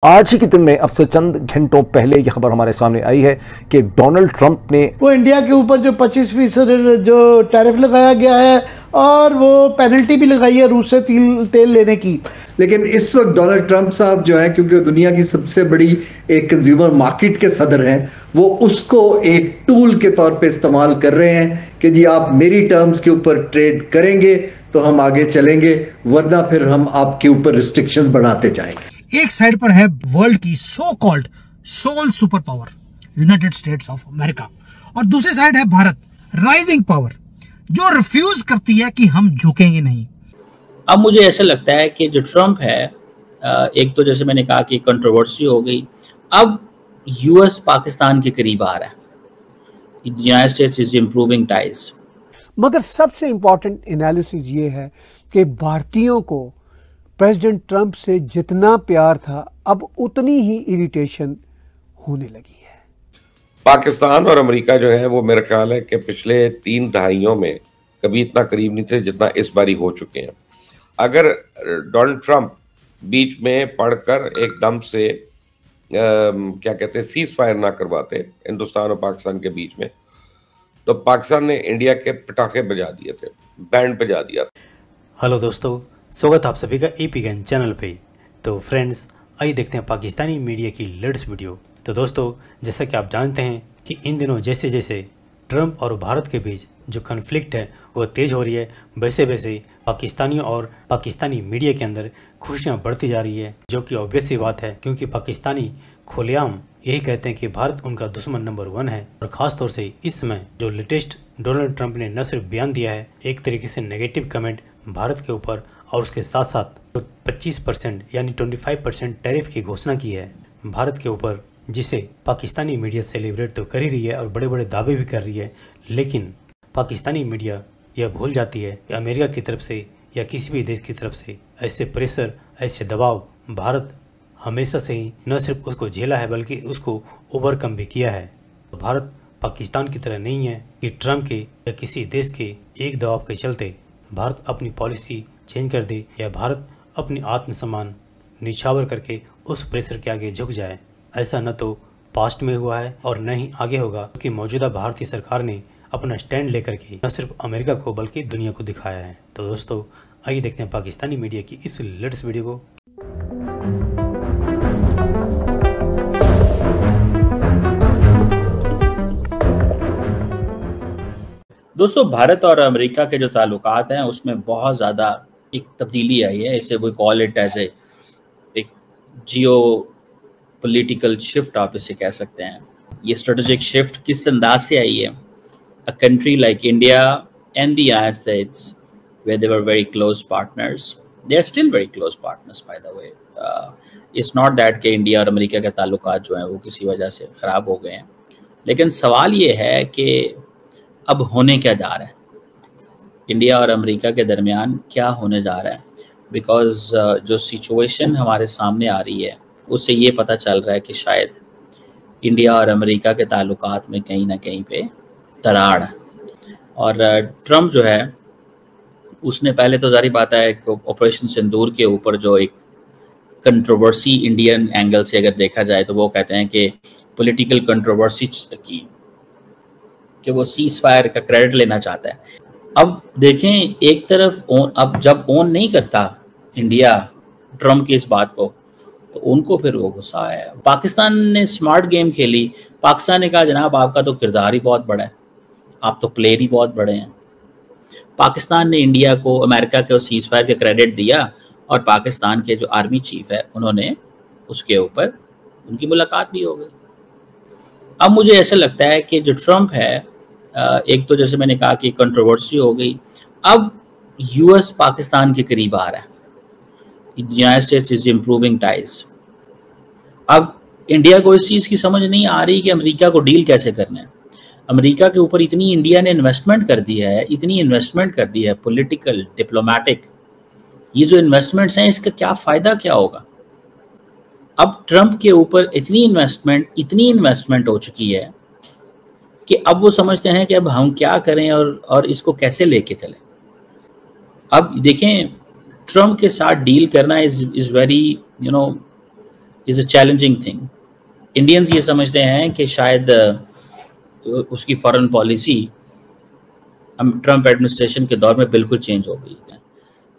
आज ही के दिन में अब से चंद घंटों पहले ये खबर हमारे सामने आई है कि डोनाल्ड ट्रंप ने वो इंडिया के ऊपर जो 25% जो टैरिफ लगाया गया है और वो पेनल्टी भी लगाई है रूस से तेल लेने की। लेकिन इस वक्त डोनाल्ड ट्रंप साहब जो है, क्योंकि दुनिया की सबसे बड़ी एक कंज्यूमर मार्केट के सदर हैं, वो उसको एक टूल के तौर पे इस्तेमाल कर रहे हैं कि जी आप मेरी टर्म्स के ऊपर ट्रेड करेंगे तो हम आगे चलेंगे, वरना फिर हम आपके ऊपर रिस्ट्रिक्शंस बढ़ाते जाएंगे। एक साइड पर है वर्ल्ड की so called sole super power United States of America और दूसरी साइड है भारत राइजिंग पावर जो रिफ्यूज करती है कि हम झुकेंगे नहीं। अब मुझे ऐसा लगता है कि जो ट्रम्प है, एक तो जैसे मैंने कहा कि कंट्रोवर्सी हो गई, अब यूएस पाकिस्तान के करीब आ रहा है, United states is improving ties. मगर सबसे इंपॉर्टेंट एनालिसिस ये है कि भारतीयों को प्रेसिडेंट ट्रंप से जितना प्यार था अब उतनी ही इरिटेशन होने लगी है। पाकिस्तान और अमेरिका जो है वो मेरा ख्याल है कि पिछले 3 दहाइयों में कभी इतना करीब नहीं थे जितना इस बारी हो चुके हैं। अगर डोनाल्ड ट्रंप बीच में पढ़कर एकदम से क्या कहते हैं सीज फायर ना करवाते हिंदुस्तान और पाकिस्तान के बीच में, तो पाकिस्तान ने इंडिया के पटाखे बजा दिए थे, बैंड बजा दिया। हेलो दोस्तों, स्वागत आप सभी का एपी गन चैनल पे। तो फ्रेंड्स, आइए देखते हैं पाकिस्तानी मीडिया की लेटेस्ट वीडियो। तो दोस्तों, जैसा कि आप जानते हैं कि इन दिनों जैसे जैसे ट्रंप और भारत के बीच जो कन्फ्लिक्ट है वो तेज़ हो रही है, वैसे वैसे पाकिस्तानियों और पाकिस्तानी मीडिया के अंदर खुशियाँ बढ़ती जा रही है, जो कि ऑब्वियस सी बात है क्योंकि पाकिस्तानी खुलेआम यही कहते हैं कि भारत उनका दुश्मन नंबर 1 है। और ख़ास तौर से इस समय जो लेटेस्ट डोनाल्ड ट्रंप ने न सिर्फ बयान दिया है, एक तरीके से नेगेटिव कमेंट भारत के ऊपर और उसके साथ साथ 25% यानी 25% टैरिफ की घोषणा की है भारत के ऊपर, जिसे पाकिस्तानी मीडिया सेलिब्रेट तो कर ही रही है और बड़े बड़े दावे भी कर रही है। लेकिन पाकिस्तानी मीडिया यह भूल जाती है कि अमेरिका की तरफ से या किसी भी देश की तरफ से ऐसे प्रेशर, ऐसे दबाव भारत हमेशा से ही न सिर्फ उसको झेला है बल्कि उसको ओवरकम भी किया है। भारत पाकिस्तान की तरह नहीं है कि ट्रंप के या किसी देश के एक दबाव के चलते भारत अपनी पॉलिसी चेंज कर दे या भारत अपनी आत्मसम्मान निछावर करके उस प्रेशर के आगे झुक जाए। ऐसा न तो पास्ट में हुआ है और न ही आगे होगा, क्योंकि मौजूदा भारतीय सरकार ने अपना स्टैंड लेकर के न सिर्फ अमेरिका को बल्कि दुनिया को दिखाया है। तो दोस्तों, आइए देखते हैं पाकिस्तानी मीडिया की इस लेटेस्ट वीडियो को। दोस्तों, भारत और अमेरिका के जो ताल्लुकात हैं उसमें बहुत ज़्यादा एक तब्दीली आई है। इसे वी कॉल इट एज एक जियो पॉलिटिकल शिफ्ट, आप इसे कह सकते हैं। ये स्ट्रेटेजिक शिफ्ट किस अंदाज से आई है? A country like India and the United States where they were very close partners, they are still very close partners by the way. It's not that कि इंडिया और अमेरिका के ताल्लुकात जो हैं वो किसी वजह से ख़राब हो गए हैं, लेकिन सवाल ये है कि अब होने क्या जा रहा है, इंडिया और अमेरिका के दरमियान क्या होने जा रहा है। बिकॉज़ जो सिचुएशन हमारे सामने आ रही है उससे ये पता चल रहा है कि शायद इंडिया और अमेरिका के ताल्लुकात में कहीं ना कहीं पे दरार है। और ट्रंप जो है उसने पहले तो जारी बात है ऑपरेशन सिंदूर के ऊपर जो एक कंट्रोवर्सी इंडियन एंगल से अगर देखा जाए तो वो कहते हैं कि पॉलिटिकल कंट्रोवर्सी की कि वो सीज फायर का क्रेडिट लेना चाहता है। अब देखें, एक तरफ अब जब ओन नहीं करता इंडिया ट्रम्प की इस बात को, तो उनको फिर वो गुस्सा आया। पाकिस्तान ने स्मार्ट गेम खेली। पाकिस्तान ने कहा जनाब आपका तो किरदार ही बहुत बड़ा है, आप तो प्लेयर ही बहुत बड़े हैं। पाकिस्तान ने इंडिया को, अमेरिका को सीज फायर का क्रेडिट दिया और पाकिस्तान के जो आर्मी चीफ है उन्होंने उसके ऊपर उनकी मुलाकात भी हो गई। अब मुझे ऐसा लगता है कि जो ट्रंप है, एक तो जैसे मैंने कहा कि कंट्रोवर्सी हो गई, अब यूएस पाकिस्तान के करीब आ रहा है, United states is improving ties. अब इंडिया को इस चीज़ की समझ नहीं आ रही कि अमेरिका को डील कैसे करना है। अमेरिका के ऊपर इतनी इंडिया ने इन्वेस्टमेंट कर दी है, इतनी इन्वेस्टमेंट कर दी है पॉलिटिकल, डिप्लोमेटिक, ये जो इन्वेस्टमेंट्स हैं इसका क्या फ़ायदा क्या होगा? अब ट्रंप के ऊपर इतनी इन्वेस्टमेंट हो चुकी है कि अब वो समझते हैं कि अब हम क्या करें और इसको कैसे लेके चलें। अब देखें, ट्रंप के साथ डील करना is very is a challenging thing. Indians ये समझते हैं कि शायद उसकी फॉरेन पॉलिसी ट्रम्प एडमिनिस्ट्रेशन के दौर में बिल्कुल चेंज हो गई है।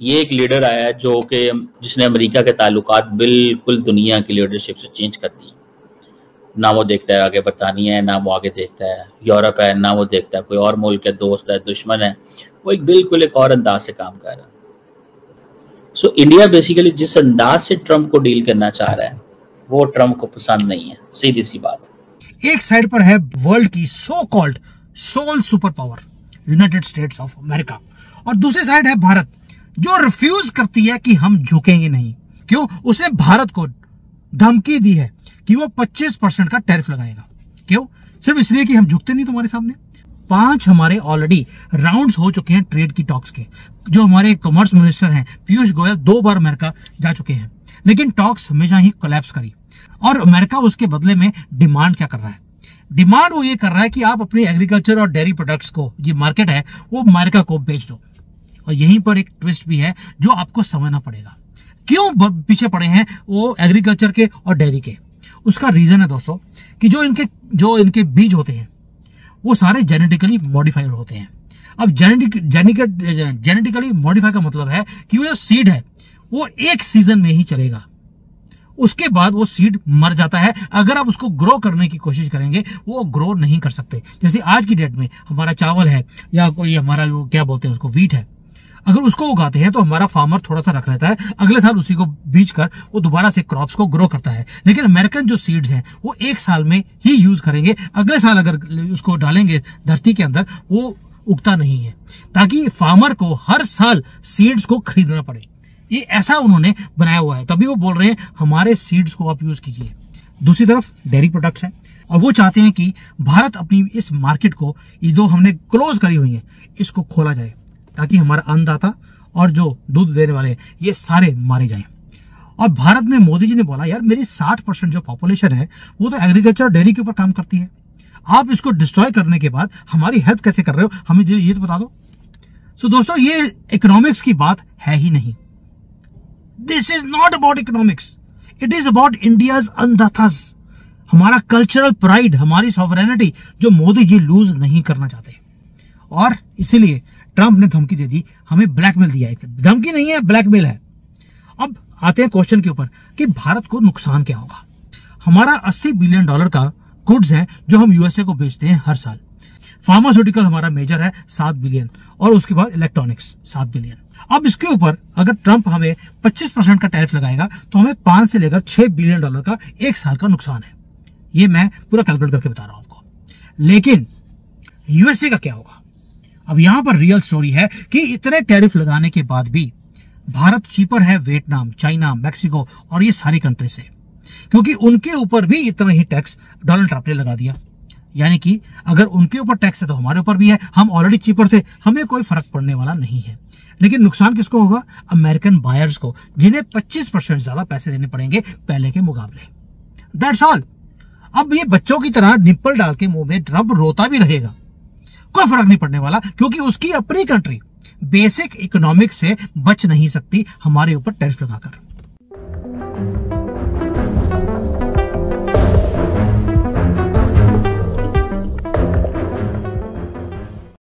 ये एक लीडर आया है जिसने अमेरिका के ताल्लुकात बिल्कुल दुनिया की लीडरशिप से चेंज कर दी। ना वो देखता है आगे बरतानिया है, ना वो आगे देखता है यूरोप है, ना वो देखता है कोई और मुल्क है, दोस्त है, दुश्मन है। वो बिल्कुल एक और अंदाज से काम कर रहा है। सो इंडिया बेसिकली जिस अंदाज से ट्रम्प को डील करना चाह रहा है वो ट्रम्प को पसंद नहीं है, सीधी सी बात। एक साइड पर है वर्ल्ड की so called sole super power United States of America, और दूसरी साइड है भारत जो रिफ्यूज करती है कि हम झुकेंगे नहीं। क्यों? उसने भारत को धमकी दी है कि वो 25% का टैरिफ लगाएगा। क्यों? सिर्फ इसलिए कि हम झुकते नहीं तुम्हारे सामने। 5 हमारे ऑलरेडी राउंड्स हो चुके हैं ट्रेड की टॉक्स के। जो हमारे कॉमर्स मिनिस्टर हैं पीयूष गोयल 2 बार अमेरिका जा चुके हैं, लेकिन टॉक्स हमेशा ही कोलैप्स करी। और अमेरिका उसके बदले में डिमांड क्या कर रहा है? डिमांड वो ये कर रहा है कि आप अपनी एग्रीकल्चर और डेयरी प्रोडक्ट्स को, ये मार्केट है, वो अमेरिका को बेच दो। और यहीं पर एक ट्विस्ट भी है जो आपको समझना पड़ेगा। क्यों पीछे पड़े हैं वो एग्रीकल्चर के और डेयरी के? उसका रीजन है दोस्तों कि जो इनके बीज होते हैं वो सारे जेनेटिकली मॉडिफाइड होते हैं। अब जेनेटिकली मॉडिफाई का मतलब है कि वो जो सीड है वो एक सीजन में ही चलेगा, उसके बाद वो सीड मर जाता है। अगर आप उसको ग्रो करने की कोशिश करेंगे वो ग्रो नहीं कर सकते। जैसे आज की डेट में हमारा चावल है या कोई हमारा क्या बोलते हैं उसको, व्हीट है, अगर उसको उगाते हैं तो हमारा फार्मर थोड़ा सा रख लेता है, अगले साल उसी को बीज कर वो दोबारा से क्रॉप्स को ग्रो करता है। लेकिन अमेरिकन जो सीड्स हैं वो 1 साल में ही यूज करेंगे, अगले साल अगर उसको डालेंगे धरती के अंदर वो उगता नहीं है, ताकि फार्मर को हर साल सीड्स को खरीदना पड़े। ये ऐसा उन्होंने बनाया हुआ है, तभी वो बोल रहे हैं हमारे सीड्स को आप यूज कीजिए। दूसरी तरफ डेयरी प्रोडक्ट्स है और वो चाहते हैं कि भारत अपनी इस मार्केट को, ये जो हमने क्लोज करी हुई है, इसको खोला जाए ताकि हमारा अन्नदाता और जो दूध देने वाले ये सारे मारे जाएं। और भारत में मोदी जी ने बोला यार मेरी 60% जो पॉपुलेशन है वो तो एग्रीकल्चर और डेयरी के ऊपर काम करती है, आप इसको डिस्ट्रॉय करने के बाद हमारी हेल्प कैसे कर रहे हो, हमें ये तो बता दो। सो दोस्तों ये इकोनॉमिक्स की बात है ही नहीं। This is not about economics, it is about India's अन्नदाताज, हमारा कल्चरल प्राइड, हमारी सॉवरेनिटी जो मोदी जी लूज नहीं करना चाहते। और इसीलिए ट्रंप ने धमकी दे दी, हमें ब्लैकमेल दिया। धमकी नहीं है, ब्लैकमेल है। अब आते हैं क्वेश्चन के ऊपर कि भारत को नुकसान क्या होगा। हमारा $80 बिलियन का गुड्स है जो हम यूएसए को बेचते हैं हर साल। फार्मास्यूटिकल हमारा मेजर है 7 बिलियन और उसके बाद इलेक्ट्रॉनिक्स 7 बिलियन। अब इसके ऊपर अगर ट्रंप हमें 25% का टैरिफ लगाएगा तो हमें 5 से लेकर $6 बिलियन का 1 साल का नुकसान है। ये मैं पूरा कैलकुलेट करके बता रहा हूं आपको। लेकिन यूएसए का क्या होगा? अब यहां पर रियल स्टोरी है कि इतने टैरिफ लगाने के बाद भी भारत चीपर है वियतनाम, चाइना, मैक्सिको और ये सारी कंट्री से, क्योंकि उनके ऊपर भी इतना ही टैक्स डोनाल्ड ट्रंप ने लगा दिया। यानी कि अगर उनके ऊपर टैक्स है तो हमारे ऊपर भी है, हम ऑलरेडी चीपर थे, हमें कोई फर्क पड़ने वाला नहीं है। लेकिन नुकसान किसको होगा? अमेरिकन बायर्स को, जिन्हें 25% ज्यादा पैसे देने पड़ेंगे पहले के मुकाबले। That's all. अब ये बच्चों की तरह निप्पल डाल के मुंह में ट्रंप रोता भी रहेगा, कोई फर्क नहीं पड़ने वाला, क्योंकि उसकी अपनी कंट्री बेसिक इकोनॉमिक्स से बच नहीं सकती हमारे ऊपर टैरिफ लगाकर।